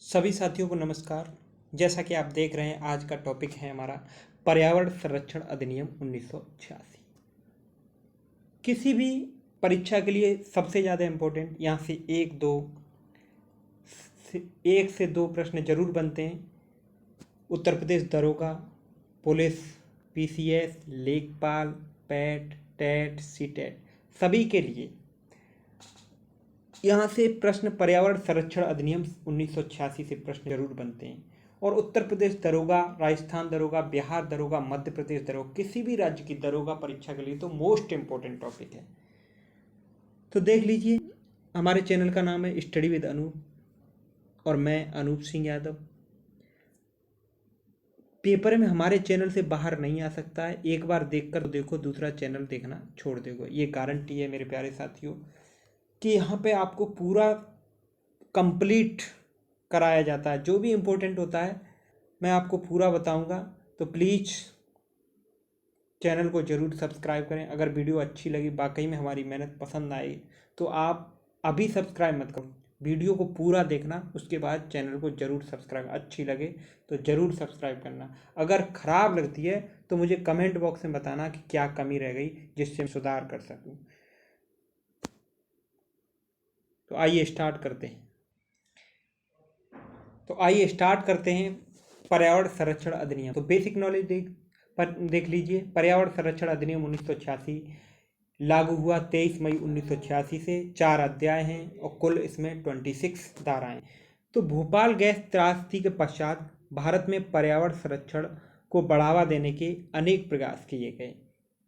सभी साथियों को नमस्कार। जैसा कि आप देख रहे हैं, आज का टॉपिक है हमारा पर्यावरण संरक्षण अधिनियम 1986। किसी भी परीक्षा के लिए सबसे ज़्यादा इम्पोर्टेंट यहाँ से एक से दो प्रश्न जरूर बनते हैं। उत्तर प्रदेश दरोगा, पुलिस, पीसीएस, लेखपाल, पैट, टेट, सीटेट सभी के लिए यहाँ से प्रश्न पर्यावरण संरक्षण अधिनियम 1986 से प्रश्न जरूर बनते हैं। और उत्तर प्रदेश दरोगा, राजस्थान दरोगा, बिहार दरोगा, मध्य प्रदेश दरोगा, किसी भी राज्य की दरोगा परीक्षा के लिए तो मोस्ट इम्पोर्टेंट टॉपिक है। तो देख लीजिए, हमारे चैनल का नाम है स्टडी विद अनूप और मैं अनूप सिंह यादव। पेपर में हमारे चैनल से बाहर नहीं आ सकता है। एक बार देखकर देखो, दूसरा चैनल देखना छोड़ देगा, ये गारंटी है मेरे प्यारे साथियों कि यहाँ पे आपको पूरा कंप्लीट कराया जाता है। जो भी इम्पोर्टेंट होता है मैं आपको पूरा बताऊंगा। तो प्लीज़ चैनल को ज़रूर सब्सक्राइब करें। अगर वीडियो अच्छी लगी, वाकई में हमारी मेहनत पसंद आई, तो आप अभी सब्सक्राइब मत करो, वीडियो को पूरा देखना, उसके बाद चैनल को ज़रूर सब्सक्राइब, अच्छी लगे तो ज़रूर सब्सक्राइब करना। अगर ख़राब लगती है तो मुझे कमेंट बॉक्स में बताना कि क्या कमी रह गई जिससे मैं सुधार कर सकूँ। तो आइए स्टार्ट करते हैं पर्यावरण संरक्षण अधिनियम। तो बेसिक नॉलेज देख लीजिए। पर्यावरण संरक्षण अधिनियम 1986 लागू हुआ 23 मई 1986 से। 4 अध्याय हैं और कुल इसमें 26 धाराएं। तो भोपाल गैस त्रासदी के पश्चात भारत में पर्यावरण संरक्षण को बढ़ावा देने के अनेक प्रयास किए गए।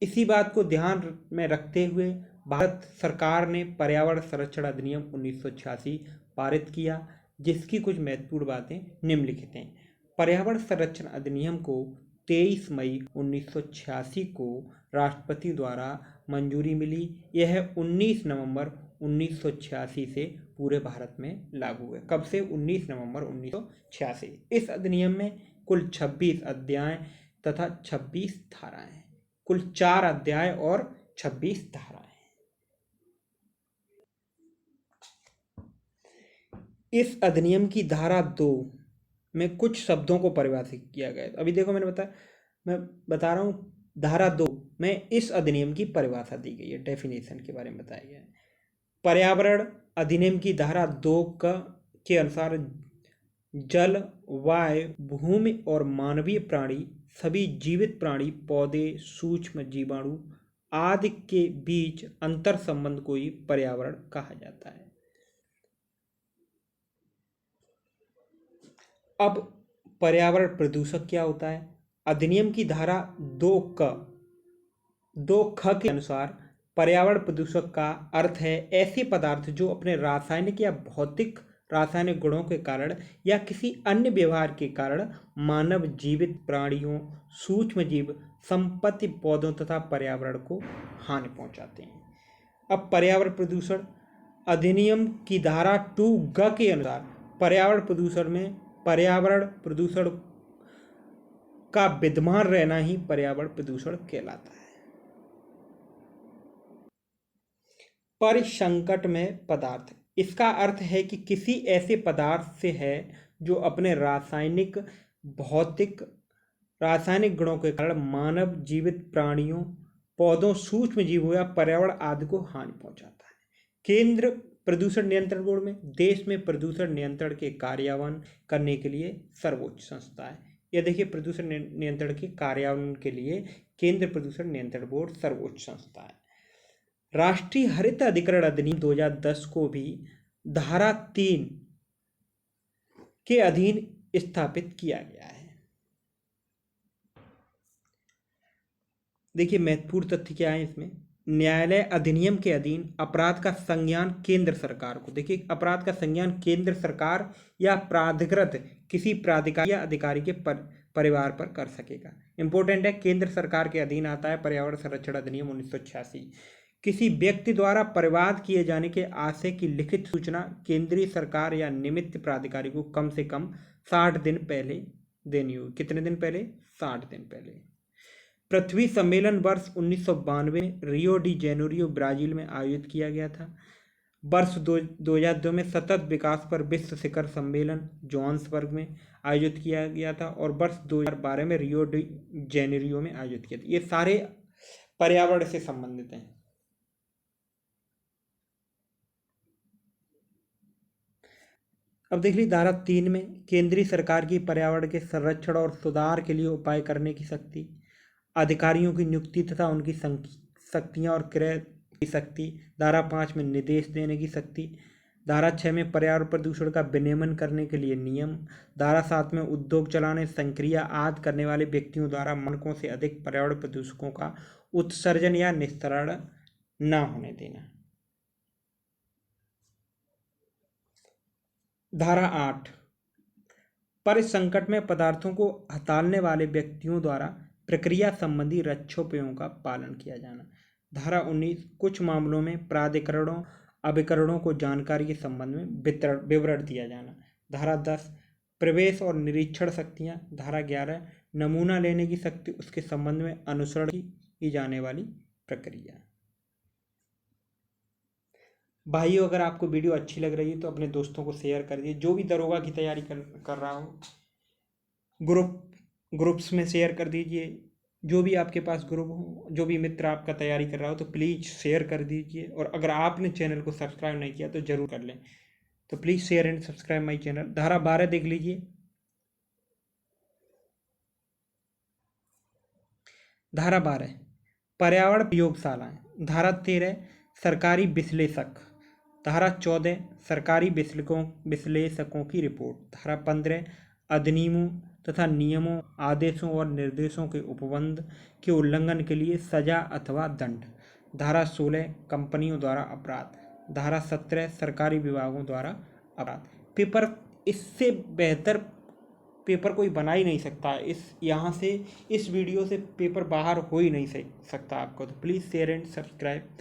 इसी बात को ध्यान में रखते हुए भारत सरकार ने पर्यावरण संरक्षण अधिनियम 1986 पारित किया, जिसकी कुछ महत्वपूर्ण बातें निम्नलिखित हैं। पर्यावरण संरक्षण अधिनियम को 23 मई 1986 को राष्ट्रपति द्वारा मंजूरी मिली। यह 19 नवंबर 1986 से पूरे भारत में लागू है। कब से? 19 नवंबर 1986। इस अधिनियम में कुल 26 अध्याय तथा 26 धाराएं, कुल 4 अध्याय और 26 धाराएं। इस अधिनियम की धारा 2 में कुछ शब्दों को परिभाषित किया गया है। अभी देखो, मैं बता रहा हूँ, धारा 2 में इस अधिनियम की परिभाषा दी गई है, डेफिनेशन के बारे में बताया गया है। पर्यावरण अधिनियम की धारा 2 के अनुसार जल, वायु, भूमि और मानवीय प्राणी, सभी जीवित प्राणी, पौधे, सूक्ष्म जीवाणु आदि के बीच अंतर संबंध को ही पर्यावरण कहा जाता है। अब पर्यावरण प्रदूषक क्या होता है? अधिनियम की धारा 2 ख के अनुसार पर्यावरण प्रदूषक का अर्थ है ऐसे पदार्थ जो अपने रासायनिक या भौतिक रासायनिक गुणों के कारण या किसी अन्य व्यवहार के कारण मानव, जीवित प्राणियों, सूक्ष्म जीव, संपत्ति, पौधों तथा पर्यावरण को हानि पहुंचाते हैं। अब पर्यावरण प्रदूषण अधिनियम की धारा 2 ग के अनुसार पर्यावरण प्रदूषण का विद्यमान रहना ही पर्यावरण प्रदूषण कहलाता है। परिसंकट में पदार्थ, इसका अर्थ है कि किसी ऐसे पदार्थ से है जो अपने रासायनिक, भौतिक, रासायनिक गुणों के कारण मानव, जीवित प्राणियों, पौधों, सूक्ष्म जीवों या पर्यावरण आदि को हानि पहुंचाता है। केंद्र प्रदूषण नियंत्रण बोर्ड में देश में प्रदूषण नियंत्रण के कार्यान्वयन करने के लिए सर्वोच्च संस्था है। यह देखिए, प्रदूषण नियंत्रण के कार्यान्वयन के लिए केंद्र प्रदूषण नियंत्रण बोर्ड सर्वोच्च संस्था है। राष्ट्रीय हरित अधिकरण अधिनियम 2010 को भी धारा 3 के अधीन स्थापित किया गया है। देखिए, महत्वपूर्ण तथ्य क्या है इसमें। न्यायालय अधिनियम के अधीन अपराध का संज्ञान केंद्र सरकार को, देखिए, अपराध का संज्ञान केंद्र सरकार या प्राधिकृत किसी प्राधिकारी या अधिकारी के परिवार पर कर सकेगा। इंपॉर्टेंट है, केंद्र सरकार के अधीन आता है पर्यावरण संरक्षण अधिनियम 1986। किसी व्यक्ति द्वारा परिवाद किए जाने के आशय की लिखित सूचना केंद्रीय सरकार या निमित्त प्राधिकारी को कम से कम 60 दिन पहले देनी होगी। कितने दिन पहले? 60 दिन पहले। पृथ्वी सम्मेलन वर्ष 1992 में रियो डी जेनेरियो, ब्राजील में आयोजित किया गया था। वर्ष 2002 में सतत विकास पर विश्व शिखर सम्मेलन जोहान्सबर्ग में आयोजित किया गया था, और वर्ष 2012 में रियो डी जेनेरियो में आयोजित किया था। ये सारे पर्यावरण से संबंधित हैं। अब देख लीजिए धारा 3 में केंद्रीय सरकार की पर्यावरण के संरक्षण और सुधार के लिए उपाय करने की शक्ति, अधिकारियों की नियुक्ति तथा उनकी शक्तियाँ और क्रय की शक्ति। धारा 5 में निर्देश देने की शक्ति। धारा 6 में पर्यावरण प्रदूषण का विनियमन करने के लिए नियम। धारा 7 में उद्योग चलाने, संक्रिया आदि करने वाले व्यक्तियों द्वारा मानकों से अधिक पर्यावरण प्रदूषकों का उत्सर्जन या निस्तारण न होने देना। धारा 8 परिसंकट में पदार्थों को हटाने वाले व्यक्तियों द्वारा प्रक्रिया संबंधी रक्षोपायों का पालन किया जाना। धारा 19 कुछ मामलों में प्राधिकरणों अभिकरणों को जानकारी के संबंध में विवरण दिया जाना। धारा 10 प्रवेश और निरीक्षण शक्तियाँ। धारा 11 नमूना लेने की शक्ति, उसके संबंध में अनुसरण की जाने वाली प्रक्रिया। भाइयों, अगर आपको वीडियो अच्छी लग रही है तो अपने दोस्तों को शेयर कर दिए। जो भी दरोगा की तैयारी कर रहा हो ग्रुप्स में शेयर कर दीजिए। जो भी आपके पास ग्रुप हो, जो भी मित्र आपका तैयारी कर रहा हो, तो प्लीज़ शेयर कर दीजिए। और अगर आपने चैनल को सब्सक्राइब नहीं किया तो ज़रूर कर लें। तो please share and subscribe my channel. धारा 12 देख लीजिए। धारा 12 पर्यावरण प्रयोगशालाएं। धारा 13 सरकारी विश्लेषक। धारा 14 सरकारी विश्लेषकों की रिपोर्ट। धारा 15 अधिनियमों तथा नियमों, आदेशों और निर्देशों के उपबंध के उल्लंघन के लिए सजा अथवा दंड। धारा 16 कंपनियों द्वारा अपराध। धारा 17 सरकारी विभागों द्वारा अपराध। पेपर इससे बेहतर पेपर कोई बना ही नहीं सकता। यहाँ से इस वीडियो से पेपर बाहर हो ही नहीं सकता आपको। तो प्लीज़ शेयर एंड सब्सक्राइब।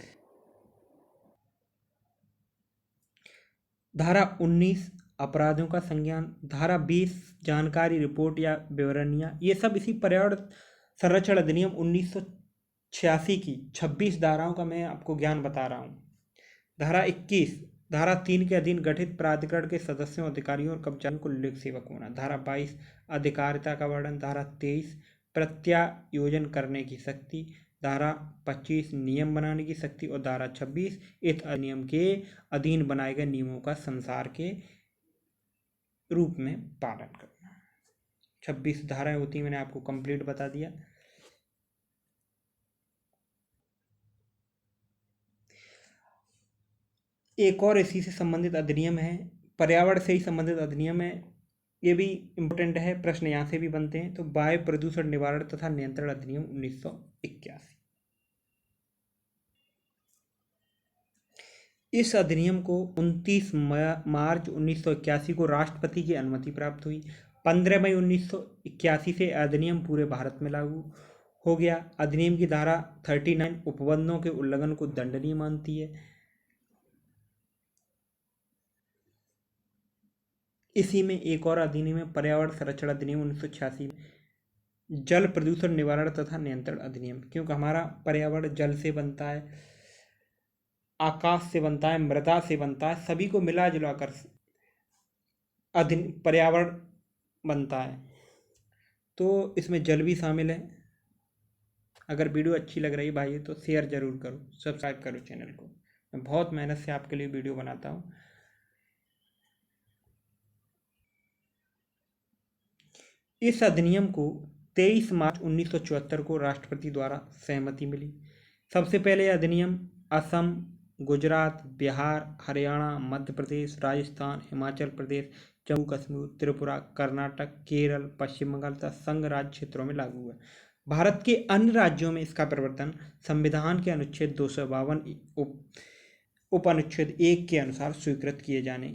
धारा 19 अपराधों का संज्ञान। धारा 20 जानकारी, रिपोर्ट या विवरणियाँ। ये सब इसी पर्यावरण संरक्षण अधिनियम 1986 की 26 धाराओं का मैं आपको ज्ञान बता रहा हूँ। धारा 21 धारा 3 के अधीन गठित प्राधिकरण के सदस्यों, अधिकारियों और कर्मचारियों को लोक सेवक होना। धारा 22 अधिकारिता का वर्णन। धारा 23 प्रत्यायोजन करने की शक्ति। धारा 25 नियम बनाने की शक्ति। और धारा 26 इस अधिनियम के अधीन बनाए गए नियमों का संसार के रूप में पालन करना। 26 धाराएं होती हैं, मैंने आपको कंप्लीट बता दिया। एक और इसी से संबंधित अधिनियम है, पर्यावरण से ही संबंधित अधिनियम है, ये भी इम्पोर्टेंट है, प्रश्न यहाँ से भी बनते हैं। तो वायु प्रदूषण निवारण तथा नियंत्रण अधिनियम 1981। इस अधिनियम को 29 मार्च 1981 को राष्ट्रपति की अनुमति प्राप्त हुई। 15 मई 1981 से अधिनियम पूरे भारत में लागू हो गया। अधिनियम की धारा 39 उपबंधों के उल्लंघन को दंडनीय मानती है। इसी में एक और अधिनियम है, पर्यावरण संरक्षण अधिनियम 1986 में जल प्रदूषण निवारण तथा नियंत्रण अधिनियम। क्योंकि हमारा पर्यावरण जल से बनता है, आकाश से बनता है, मृदा से बनता है, सभी को मिला जुला कर पर्यावरण बनता है। तो इसमें जल भी शामिल है। अगर वीडियो अच्छी लग रही है भाई तो शेयर जरूर करो, सब्सक्राइब करो चैनल को। मैं बहुत मेहनत से आपके लिए वीडियो बनाता हूँ। इस अधिनियम को 23 मार्च 1974 को राष्ट्रपति द्वारा सहमति मिली। सबसे पहले अधिनियम असम, गुजरात, बिहार, हरियाणा, मध्य प्रदेश, राजस्थान, हिमाचल प्रदेश, जम्मू कश्मीर, त्रिपुरा, कर्नाटक, केरल, पश्चिम बंगाल तथा संघ राज्य क्षेत्रों में लागू हुआ। भारत के अन्य राज्यों में इसका प्रवर्तन संविधान के अनुच्छेद 252 उप अनुच्छेद 1 के अनुसार स्वीकृत किए जाने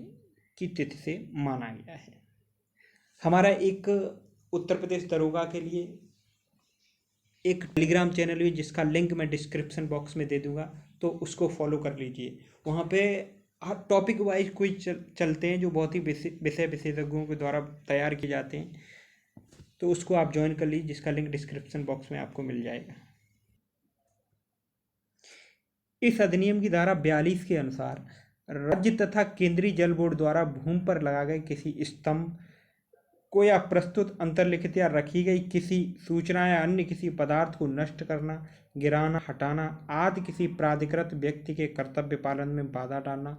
की तिथि से माना गया है। हमारा एक उत्तर प्रदेश दरोगा के लिए एक टेलीग्राम चैनल है जिसका लिंक मैं डिस्क्रिप्शन बॉक्स में दे दूंगा, तो उसको फॉलो कर लीजिए। वहाँ पे हर टॉपिक वाइज क्विज चलते हैं जो बहुत ही विषय विशेषज्ञों के द्वारा तैयार किए जाते हैं। तो उसको आप ज्वाइन कर लीजिए, जिसका लिंक डिस्क्रिप्शन बॉक्स में आपको मिल जाएगा। इस अधिनियम की धारा 42 के अनुसार राज्य तथा केंद्रीय जल बोर्ड द्वारा भूमि पर लगाए गए किसी स्तंभ को या प्रस्तुत अंतर्लिखित या रखी गई किसी सूचना या अन्य किसी पदार्थ को नष्ट करना, गिराना, हटाना आदि किसी प्राधिकृत व्यक्ति के कर्तव्य पालन में बाधा डालना,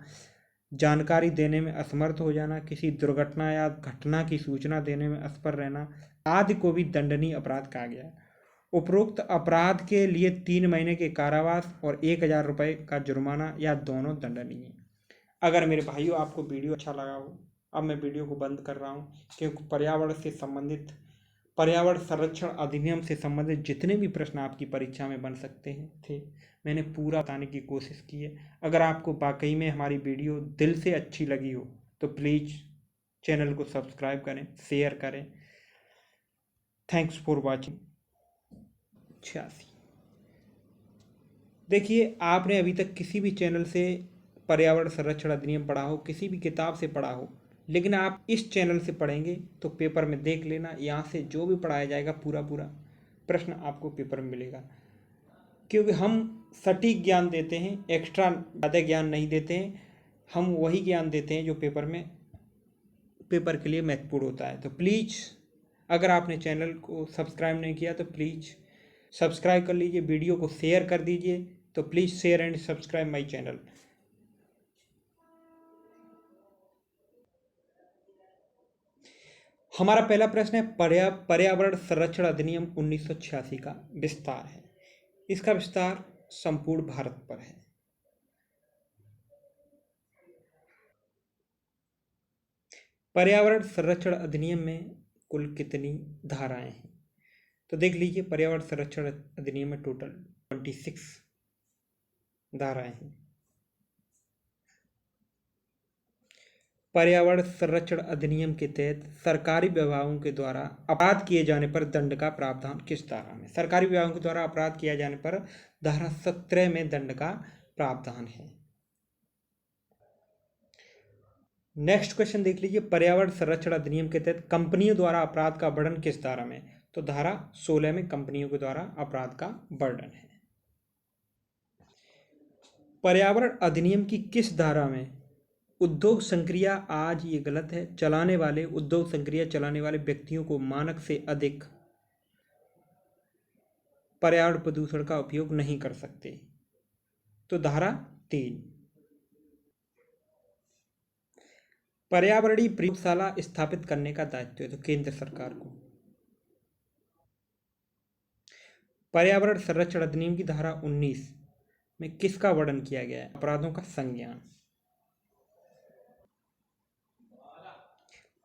जानकारी देने में असमर्थ हो जाना, किसी दुर्घटना या घटना की सूचना देने में असफल रहना आदि को भी दंडनीय अपराध कहा गया है। उपरोक्त अपराध के लिए 3 महीने के कारावास और 1000 रुपये का जुर्माना या दोनों दंडनीय है। अगर मेरे भाइयों आपको वीडियो अच्छा लगा हो, अब मैं वीडियो को बंद कर रहा हूँ, क्योंकि पर्यावरण संरक्षण अधिनियम से संबंधित जितने भी प्रश्न आपकी परीक्षा में बन सकते हैं थे, मैंने पूरा बताने की कोशिश की है। अगर आपको वाकई में हमारी वीडियो दिल से अच्छी लगी हो तो प्लीज़ चैनल को सब्सक्राइब करें, शेयर करें। Thanks for watching. 86। देखिए, आपने अभी तक किसी भी चैनल से पर्यावरण संरक्षण अधिनियम पढ़ा हो, किसी भी किताब से पढ़ा हो, लेकिन आप इस चैनल से पढ़ेंगे तो पेपर में देख लेना, यहाँ से जो भी पढ़ाया जाएगा पूरा प्रश्न आपको पेपर में मिलेगा। क्योंकि हम सटीक ज्ञान देते हैं, एक्स्ट्रा ज़्यादा ज्ञान नहीं देते हैं, हम वही ज्ञान देते हैं जो पेपर के लिए महत्वपूर्ण होता है। तो प्लीज़ अगर आपने चैनल को सब्सक्राइब नहीं किया तो प्लीज़ सब्सक्राइब कर लीजिए, वीडियो को शेयर कर दीजिए। तो please share and subscribe my channel. हमारा पहला प्रश्न है पर्यावरण संरक्षण अधिनियम 1986 का विस्तार है। इसका विस्तार संपूर्ण भारत पर है। पर्यावरण संरक्षण अधिनियम में कुल कितनी धाराएं हैं? तो देख लीजिए, पर्यावरण संरक्षण अधिनियम में टोटल 26 धाराएं हैं। पर्यावरण संरक्षण अधिनियम के तहत सरकारी विभागों के द्वारा अपराध किए जाने पर दंड का प्रावधान किस धारा में? सरकारी विभागों के द्वारा अपराध किया जाने पर धारा 17 में दंड का प्रावधान है। नेक्स्ट क्वेश्चन देख लीजिए, पर्यावरण संरक्षण अधिनियम के तहत कंपनियों द्वारा अपराध का वर्णन किस धारा में? तो धारा 16 में कंपनियों के द्वारा अपराध का वर्णन है। पर्यावरण अधिनियम की किस धारा में उद्योग संक्रिया, आज ये गलत है, चलाने वाले उद्योग संक्रिया चलाने वाले व्यक्तियों को मानक से अधिक पर्यावरण प्रदूषण का उपयोग नहीं कर सकते? तो धारा 3। पर्यावरणीय प्रयोगशाला स्थापित करने का दायित्व है तो केंद्र सरकार को। पर्यावरण संरक्षण अधिनियम की धारा 19 में किसका वर्णन किया गया है? अपराधों का संज्ञान।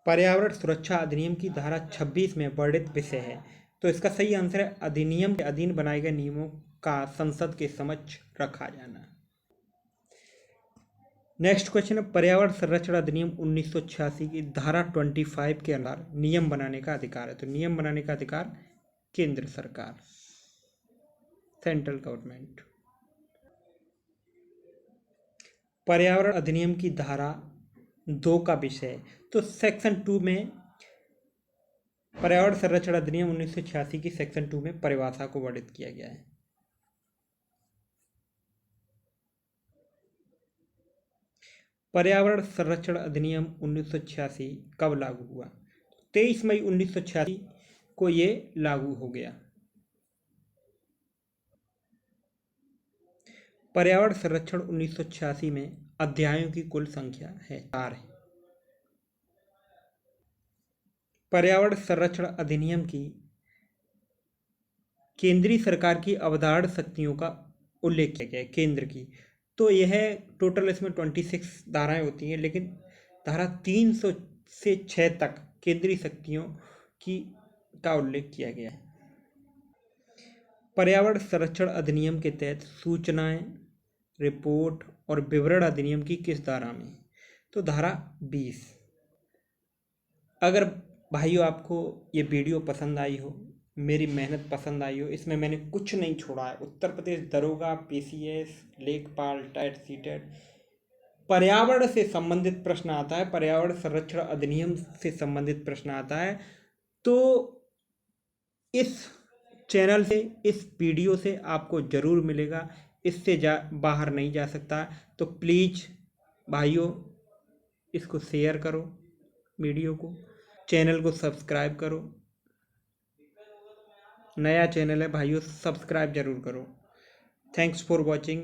पर्यावरण सुरक्षा अधिनियम की धारा 26 में वर्णित विषय है तो इसका सही आंसर है अधिनियम के अधीन बनाए गए नियमों का संसद के समक्ष रखा जाना। नेक्स्ट क्वेश्चन है, पर्यावरण संरक्षण अधिनियम 1986 की धारा 25 के अनुसार नियम बनाने का अधिकार है तो नियम बनाने का अधिकार केंद्र सरकार, सेंट्रल गवर्नमेंट। पर्यावरण अधिनियम की धारा 2 का विषय तो सेक्शन 2 में पर्यावरण संरक्षण अधिनियम 1986 की सेक्शन 2 में परिभाषा को वर्णित किया गया है। पर्यावरण संरक्षण अधिनियम 1986 कब लागू हुआ? 23 मई 1986 को ये लागू हो गया। पर्यावरण संरक्षण 1986 में अध्यायों की कुल संख्या है 4 है। पर्यावरण संरक्षण अधिनियम की केंद्रीय सरकार की अवधारण शक्तियों का उल्लेख किया गया है, केंद्र की। तो यह टोटल इसमें 26 धाराएं होती हैं, लेकिन धारा 300 से 6 तक केंद्रीय शक्तियों की का उल्लेख किया गया है। पर्यावरण संरक्षण अधिनियम के तहत सूचनाएं, रिपोर्ट और विवरण अधिनियम की किस धारा में? तो धारा 20। अगर भाइयों आपको ये वीडियो पसंद आई हो, मेरी मेहनत पसंद आई हो, इसमें मैंने कुछ नहीं छोड़ा है, उत्तर प्रदेश दरोगा, पीसीएस, लेखपाल, टेट, सीटेट, पर्यावरण से संबंधित प्रश्न आता है, पर्यावरण संरक्षण अधिनियम से संबंधित प्रश्न आता है, तो इस चैनल से, इस वीडियो से आपको जरूर मिलेगा, इससे बाहर नहीं जा सकता। तो प्लीज़ भाइयों इसको शेयर करो, वीडियो को, चैनल को सब्सक्राइब करो। नया चैनल है भाइयों, सब्सक्राइब जरूर करो। Thanks for watching.